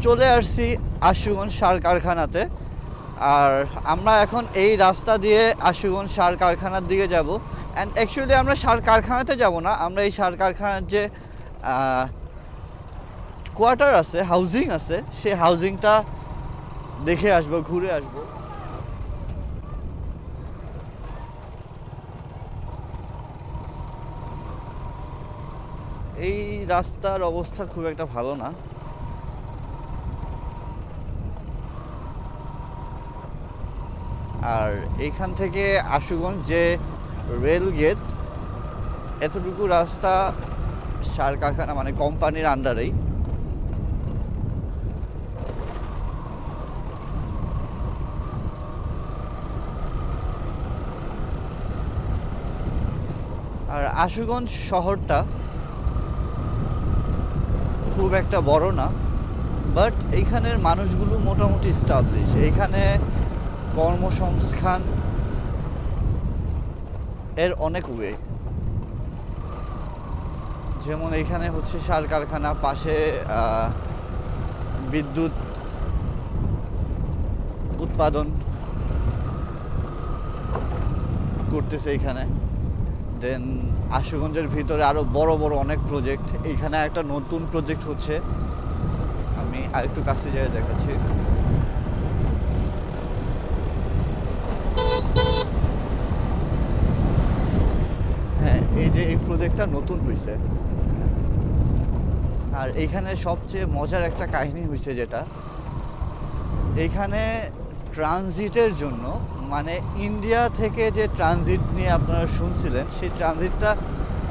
চলে আসছি আশুগঞ্জ সার কারখানাতে। আর আমরা এখন এই রাস্তা দিয়ে আশুগঞ্জ সার কারখানার দিকে যাব। অ্যান্ড অ্যাকচুয়ালি আমরা সার কারখানাতে যাব না, আমরা এই সার কারখানার যে কোয়ার্টার আছে, হাউজিং আছে, সেই হাউজিংটা দেখে আসবো, ঘুরে আসবো। এই রাস্তার অবস্থা খুব একটা ভালো না। আর এইখান থেকে আশুগঞ্জ যে রেল গেট, এতটুকু রাস্তা সার কারখানা মানে কোম্পানির আন্ডারেই। আর আশুগঞ্জ শহরটা খুব একটা বড় না, বাট এইখানের মানুষগুলো মোটামুটি স্টাবলিশ। এইখানে কর্মসংস্থান এর অনেক ওয়ে। যেমন এইখানে হচ্ছে সার কারখানা, পাশে বিদ্যুৎ উৎপাদন করতেছে এইখানে। দেন আশুগঞ্জের ভিতরে আরো বড় বড় অনেক প্রজেক্ট। এইখানে একটা নতুন প্রজেক্ট হচ্ছে, আমি আরেকটু কাছে যেয়ে দেখাচ্ছি। হ্যাঁ, এই যে এই প্রজেক্টটা নতুন হয়েছে। আর এইখানে সবচেয়ে মজার একটা কাহিনী হয়েছে, যেটা এইখানে ট্রানজিটের জন্য, মানে ইন্ডিয়া থেকে যে ট্রানজিট নিয়ে আপনারা শুনছিলেন, সেই ট্রানজিটটা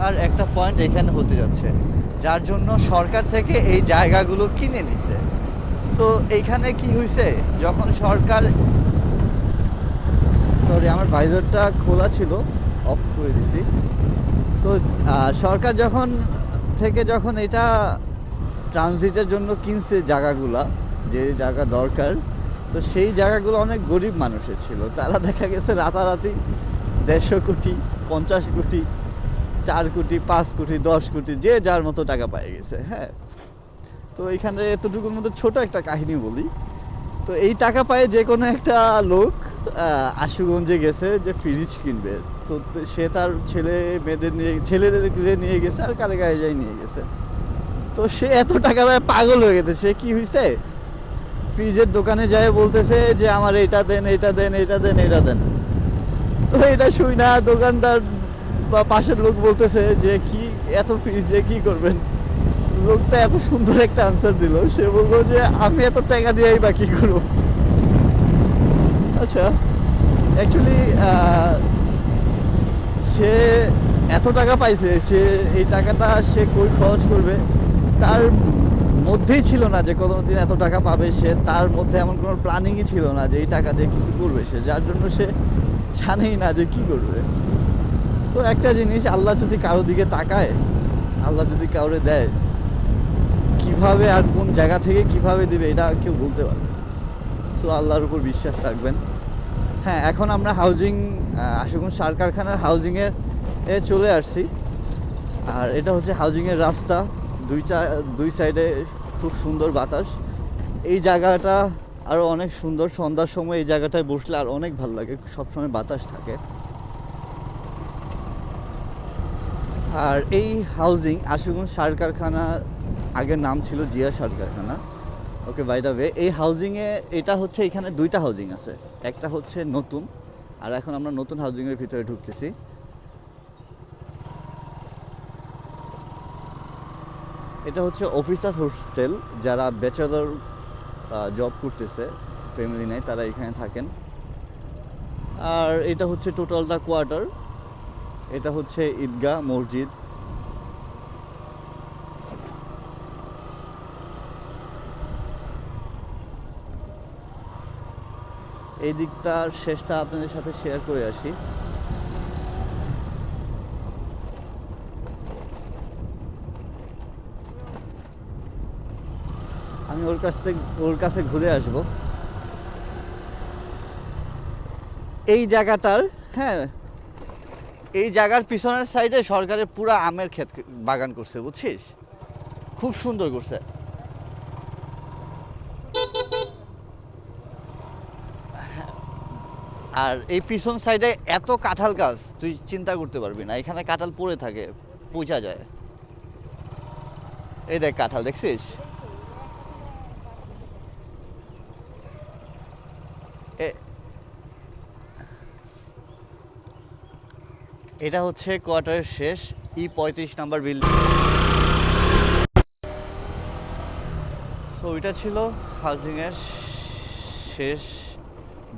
আর একটা পয়েন্ট এখানে হতে যাচ্ছে, যার জন্য সরকার থেকে এই জায়গাগুলো কিনে নিছে। সো এইখানে কি হয়েছে, যখন সরকার, সরি আমার ভাইজারটা খোলা ছিল, অফ করে দিছি। তো সরকার যখন এটা ট্রানজিটের জন্য কিনছে জায়গাগুলা, যে জায়গা দরকার, তো সেই জায়গাগুলো অনেক গরিব মানুষের ছিল। তারা দেখা গেছে রাতারাতি 150 কোটি, 50 কোটি, 4 কোটি, 5 কোটি, 10 কোটি, যে যার মতো টাকা পেয়ে গেছে। হ্যাঁ, তো এইখানে এতটুকুর মধ্যে ছোট একটা কাহিনী বলি। তো এই টাকা পায় যে কোনো একটা লোক আশুগঞ্জে গেছে যে ফ্রিজ কিনবে। তো সে তার ছেলেদেরকে নিয়ে গেছে, আর কারে গায়ে যাই নিয়ে গেছে। তো সে এত টাকা পায় পাগল হয়ে গেছে। সে কি হয়েছে, ফ্রিজের দোকানে যায় বলতেছে যে আমার এইটা দেন, এইটা দেন, এইটা দেন, এইটা দেন। তো এটা শুই না দোকানদার বা পাশের লোক বলতেছে যে কি এত ফ্রিজ দিয়ে কি করবেন। লোকটা এত সুন্দর একটা আনসার দিল, সে বললো যে আমি এত টাকা দিয়েই বা কি করবো। আচ্ছা, অ্যাকচুয়ালি সে এত টাকা পাইছে, সে এই টাকাটা সে কই খরচ করবে তার মধ্যেই ছিল না, যে কোনোদিন এত টাকা পাবে। সে তার মধ্যে এমন কোনো প্ল্যানিংই ছিল না যে এই টাকা দিয়ে কিছু করবে সে, যার জন্য সে জানেই না যে কি করবে। সো একটা জিনিস, আল্লাহ যদি কারো দিকে তাকায়, আল্লাহ যদি কাউরে দেয়, কিভাবে আর কোন জায়গা থেকে কিভাবে দিবে এটা কেউ বলতে পারবে। সো আল্লাহর উপর বিশ্বাস রাখবেন। হ্যাঁ, এখন আমরা আশুগঞ্জ সার কারখানার হাউজিংয়ে চলে আসছি। আর এটা হচ্ছে হাউজিংয়ের রাস্তা, দুই সাইডে খুব সুন্দর বাতাস। এই জায়গাটা আরও অনেক সুন্দর, সন্ধ্যার সময় এই জায়গাটায় বসলে আর অনেক ভালো লাগে, সবসময় বাতাস থাকে। আর এই আশুগঞ্জ সার কারখানা, আগের নাম ছিল জিয়া সার কারখানা। ওকে, বাই দ্য ওয়ে, এই হাউজিংয়ে এটা হচ্ছে, এখানে দুইটা হাউজিং আছে। একটা হচ্ছে নতুন, আর এখন আমরা নতুন হাউজিংয়ের ভিতরে ঢুকতেছি। এটা হচ্ছে অফিসার হোস্টেল, যারা ব্যাচেলর জব করতেছে, ফ্যামিলি নেই, তারা এখানে থাকেন। আর এটা হচ্ছে টোটালটা কোয়ার্টার। এটা হচ্ছে ঈদগাহ, মসজিদ। এই দিকটার শেষটা আপনাদের সাথে শেয়ার করে আসি। আমি ওর কাছে ঘুরে আসব। এই জায়গাটার, হ্যাঁ, এই জায়গার পিছনের সাইডে সরকারের পুরা আমের ক্ষেত, বাগান করছে, বুঝছিস, খুব সুন্দর করছে। আর এই পিছন সাইডে এত কাঁঠাল গাছ তুই চিন্তা করতে পারবি না, এখানে কাঁঠাল পড়ে থাকে, পচা যায়। এই দেখ কাঁঠাল দেখছিস, এটা হচ্ছে কোয়ার্টারের শেষ E35 নাম্বার বিল্ডিং। সো এটা ছিল হাউজিংয়ের শেষ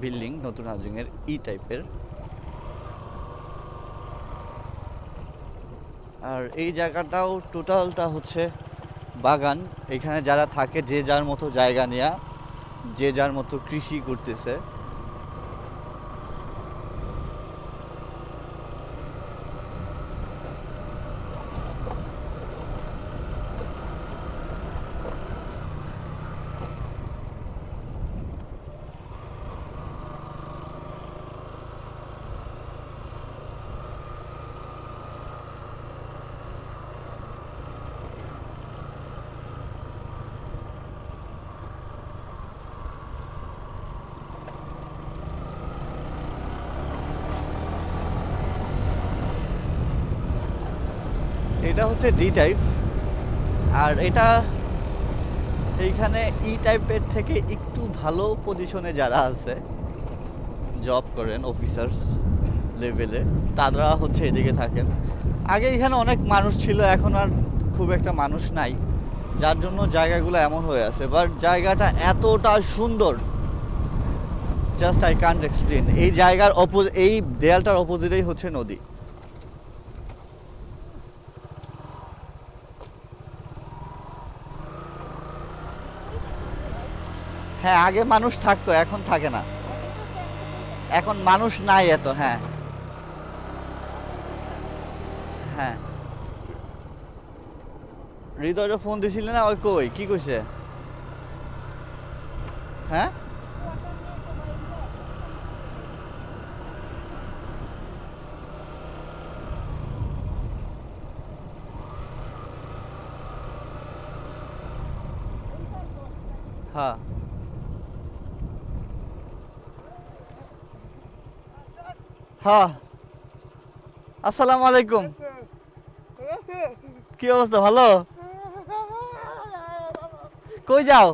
বিল্ডিং, নতুন হাউজিংয়ের টাইপের। আর এই জায়গাটাও টোটালটা হচ্ছে বাগান। এখানে যারা থাকে যে যার মতো জায়গা নিয়ে যে যার মতো কৃষি করতেছে। এটা হচ্ছে টাইপ, আর এটা এইখানে টাইপের থেকে একটু ভালো পজিশনে যারা আছে, জব করেন অফিসার্স লেভেলে, তারা হচ্ছে এদিকে থাকেন। আগে এখানে অনেক মানুষ ছিল, এখন আর খুব একটা মানুষ নাই, যার জন্য জায়গাগুলো এমন হয়ে আছে। বাট জায়গাটা এতটা সুন্দর, জাস্ট আই কান্ট এক্সপ্লেন। এই জায়গার এই দেয়ালটার অপোজিটেই হচ্ছে নদী। হ্যাঁ, আগে মানুষ থাকতো, এখন থাকে না, এখন মানুষ নাই এত। হ্যাঁ হ্যাঁ, হৃদয় ফোন দিছিলে না, ওই কই কি কইছে? হ্যাঁ হ্যাঁ, হ্যাঁ, আসসালামু আলাইকুম। কি অবস্থা, ভালো? কই যাও,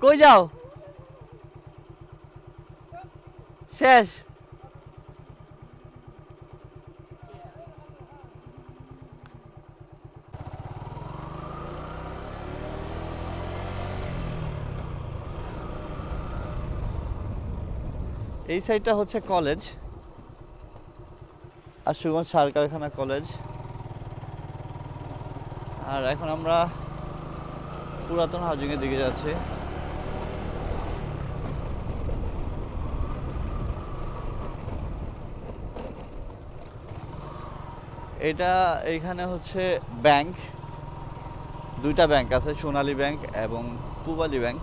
কই যাও? শেষ? এই সাইডটা হচ্ছে কলেজ, আশুগঞ্জ সার কারখানা কলেজ। আর এখন আমরা পুরাতন হাউজিংয়ের দিকে যাচ্ছি। এটা এইখানে হচ্ছে ব্যাংক, দুইটা ব্যাংক আছে, সোনালী ব্যাংক এবং পূবালী ব্যাংক।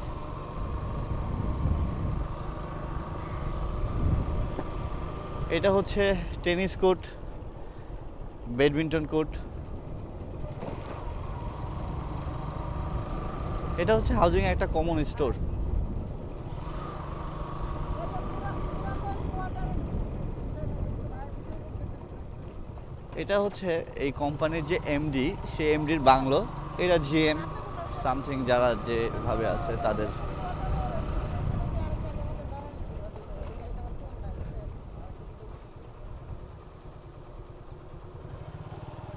এটা হচ্ছে টেনিস কোর্ট, ব্যাডমিন্টন কোর্ট। এটা হচ্ছে হাউজিং একটা কমন স্টোর। এটা হচ্ছে এই কোম্পানির যে এমডি, সে এমডির বাংলো। এটা জিএম সামথিং যারা যেভাবে আছে তাদের।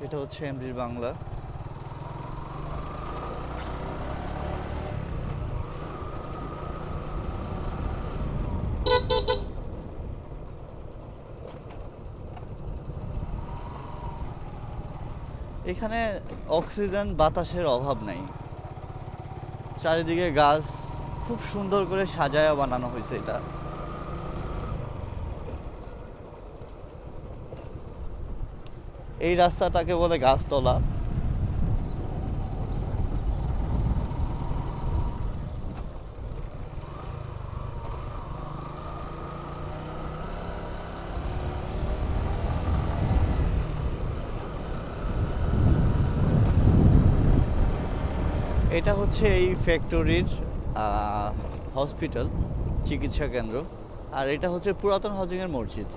এটা হচ্ছে এমডির বাংলা। এখানে অক্সিজেন বাতাসের অভাব নাই, চারিদিকে গাছ, খুব সুন্দর করে সাজায়া বানানো হয়েছে এটা। এই রাস্তাটাকে বলে গাছতলা। এটা হচ্ছে এই ফ্যাক্টরির হসপিটাল, চিকিৎসা কেন্দ্র। আর এটা হচ্ছে পুরাতন হাউজিংয়ের মসজিদ।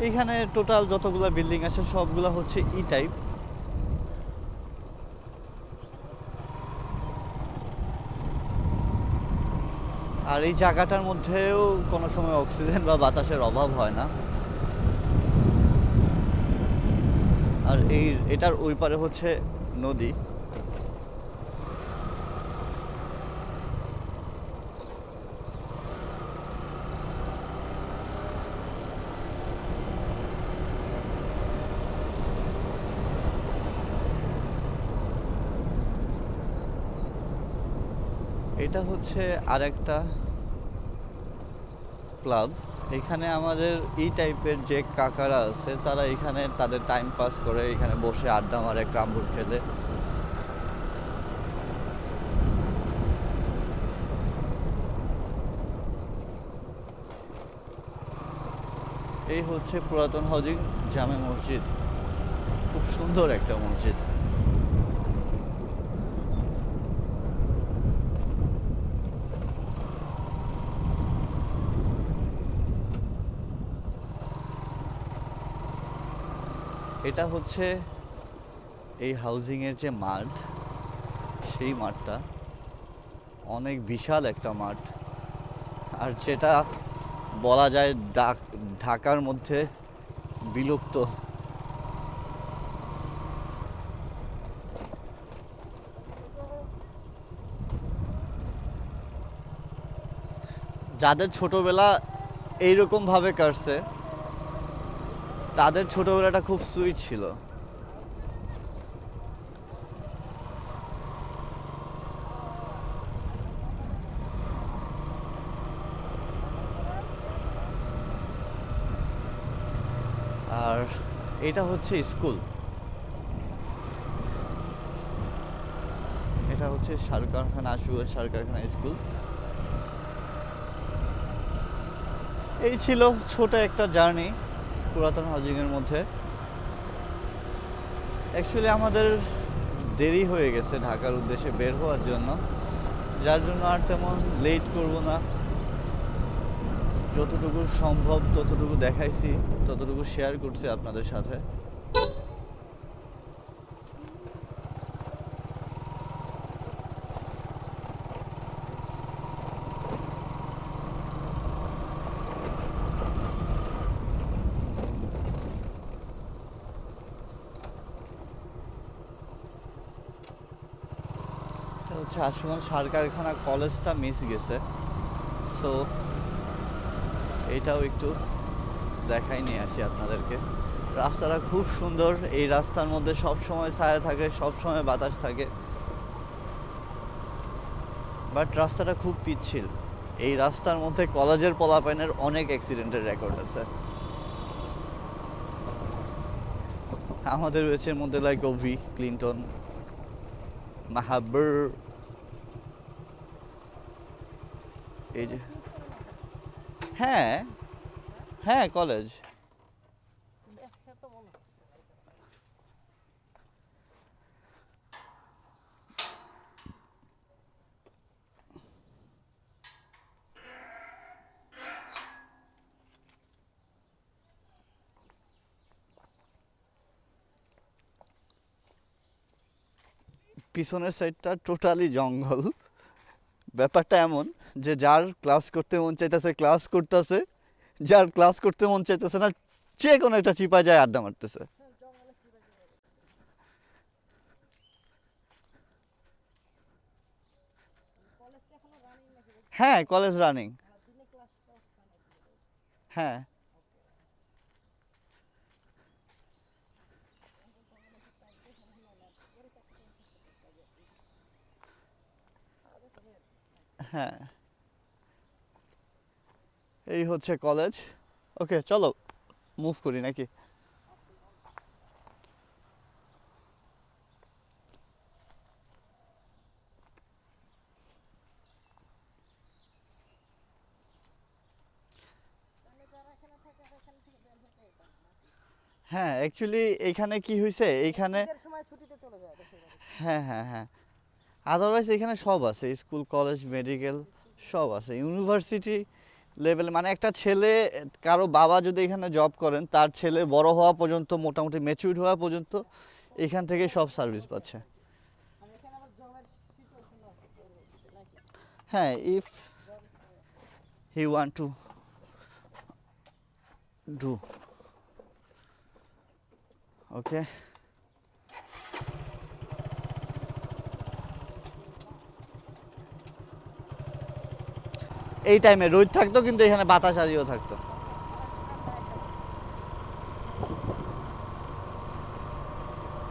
এখানে টোটাল যতগুলো বিল্ডিং আছে সবগুলো হচ্ছে ই টাইপ। আর এই জায়গাটার মধ্যেও কোনো সময় অক্সিজেন বা বাতাসের অভাব হয় না। আর এটার ওই পারে হচ্ছে নদী। এটা হচ্ছে আরেকটা ক্লাব। এখানে আমাদের এই টাইপের যে কাকারা আছে তারা এখানে তাদের টাইম পাস করে, এখানে বসে আড্ডা মারে, ক্রামবোর্ড খেলে। এই হচ্ছে পুরাতন হাউজিং জামে মসজিদ। খুব সুন্দর একটা মসজিদ। এটা হচ্ছে এই হাউজিংয়ের যে মাঠ, সেই মাঠটা অনেক বিশাল একটা মাঠ। আর যেটা বলা যায় ঢাকার মধ্যে বিলুপ্ত। যাদের ছোটবেলা এইরকমভাবে কাটছে তাদের ছোটবেলাটা খুব সুইট ছিল। আর এটা হচ্ছে স্কুল। এটা হচ্ছে সার কারখানা, আশুগঞ্জ সার কারখানা স্কুল। এই ছিল ছোট একটা জার্নি পুরাতন হাউজিংয়ের মধ্যে। অ্যাকচুয়ালি আমাদের দেরি হয়ে গেছে ঢাকার উদ্দেশ্যে বের হওয়ার জন্য, যার জন্য আর তেমন লেট করব না। যতটুকু সম্ভব ততটুকু দেখাইছি, ততটুকু শেয়ার করছি আপনাদের সাথে। এটা হচ্ছে আশুগঞ্জ সার কারখানা কলেজটা মিস গেছে, সো এটাও একটু দেখাই নিয়ে আসি আপনাদেরকে। রাস্তাটা খুব সুন্দর। এই রাস্তার মধ্যে সব সময় ছায়া থাকে, সব সময় বাতাস থাকে, বাট রাস্তাটা খুব পিচ্ছিল। এই রাস্তার মধ্যে কলেজের পোলাপাইনের অনেক অ্যাক্সিডেন্টের রেকর্ড আছে। আমাদের ব্যাচের মধ্যে লাইক ওভি, ক্লিনটন, মাহাব্বর, এই যে হ্যাঁ হ্যাঁ কলেজ। পিছনের সাইডটা টোটালি জঙ্গল। ব্যাপারটা এমন যে যার ক্লাস করতে মন চাইতেছে ক্লাস করতেছে, যার ক্লাস করতে মন চাইতেছে না যে কোনো একটা চিপা যায় আড্ডা মারতেছে। হ্যাঁ কলেজ রানিং। হ্যাঁ হ্যাঁ এই হচ্ছে কলেজ। ওকে চলো মুভ করি নাকি। হ্যাঁ অ্যাকচুয়ালি এখানে কি হয়েছে, এইখানে হ্যাঁ হ্যাঁ হ্যাঁ আদারওয়াইজ এখানে সব আছে, স্কুল কলেজ মেডিকেল সব আছে, ইউনিভার্সিটি লেভেলে। মানে একটা ছেলে, কারো বাবা যদি এখানে জব করেন, তার ছেলে বড় হওয়া পর্যন্ত, মোটামুটি ম্যাচিউর হওয়া পর্যন্ত এখান থেকে সব সার্ভিস পাচ্ছে। হ্যাঁ, if he want to do, okay. এই টাইমে রোদ থাকতো, কিন্তু এখানে বাতাস আরিও থাকতো।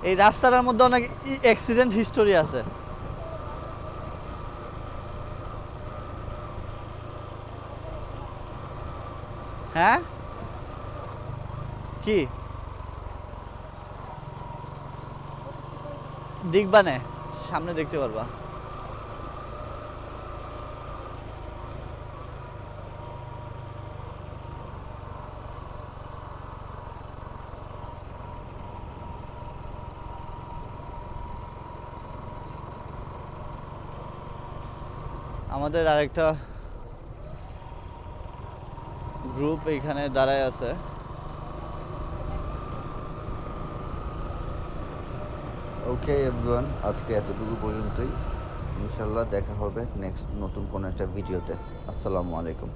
এই রাস্তাটার মধ্যে অনেক অ্যাক্সিডেন্ট হিস্টোরি আছে। হ্যাঁ, কি দেখবা না, সামনে দেখতে পারবা। আমাদের আরেকটা গ্রুপ এখানে দাঁড়ায় আছে। ওকে এভরিওয়ান, আজকে এতটুকু পর্যন্তই। ইনশাল্লাহ দেখা হবে নেক্সট নতুন কোনো একটা ভিডিওতে। আসসালামু আলাইকুম।